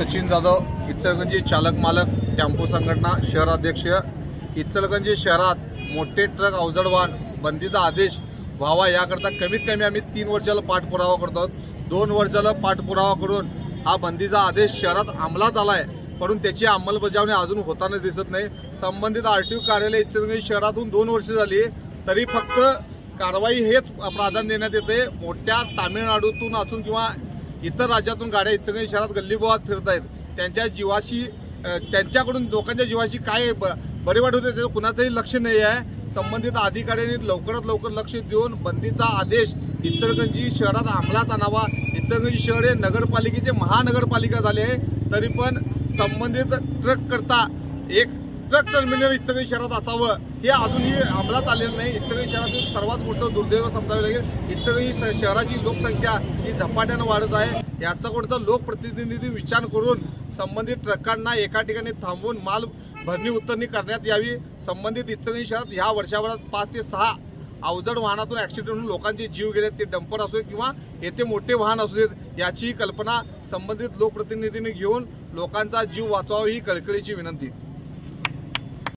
सचिन जाधव, इचलकरंजी चालक मालक टेम्पो संघटना शहराध्यक्ष। इचलकरंजी शहरात मोठे ट्रक अवजड वाहन बंदीचा आदेश व्हावा याकरता कमीत कमी आम्ही 3 वर्षाला पाठपुरावा करतो। 2 वर्षाला पाठपुरावा करून हा बंदीचा आदेश शहरात अंमलात आलाय, परंतु त्याची अंमलबजावणी अजून होताना दिसत नाही। संबंधित आरटीओ कार्यालय इचलकरंजी शहरातून 2 वर्ष झाली तरी फक्त कारवाई हेच प्राधान्य देण्यात येते। मोठ्या तामिळनाडूतून असून किंवा इतर राज्यातून गाड्या इचलकरंजी शहरात गल्लीबोळात फिरत आहेत। त्यांच्या जीवाशी त्यांच्याकडून लोकांच्या जीवाशी काय बरी वाट होते त्याचं कुणाचंही लक्ष नाही आहे। संबंधित अधिकाऱ्यांनी लवकरात लवकर लक्ष देऊन बंदीचा आदेश इचलकरंजी शहरात अंमलात आणावा। इचलकरंजी शहर हे नगरपालिकेचे महानगरपालिका झाले आहे, तरी पण संबंधित ट्रक करता एक ट्रक टर्मिनल इचलकरंजी शहरात असावं हे अजूनही अंमलात आलेलं नाही। इचलकरंजी शहरातील सर्वात मोठं दुर्दैव समजावे लागेल। इचलकरंजी शहराची लोकसंख्या ही झपाट्यानं वाढत आहे। याचा कोणता लोकप्रतिनिधी विचार करून संबंधित ट्रकांना एका ठिकाणी थांबवून माल भरणी उतरणी करण्यात यावी। संबंधित इचलकरंजी शहरात ह्या वर्षभरात 5 ते 6 अवजड वाहनातून ॲक्सिडेंट होऊन लोकांचे जीव गेले, ते डंपर असू किंवा येथे मोठे वाहन असू देत, याची कल्पना संबंधित लोकप्रतिनिधींनी घेऊन लोकांचा जीव वाचवावा ही कळकळीची विनंती।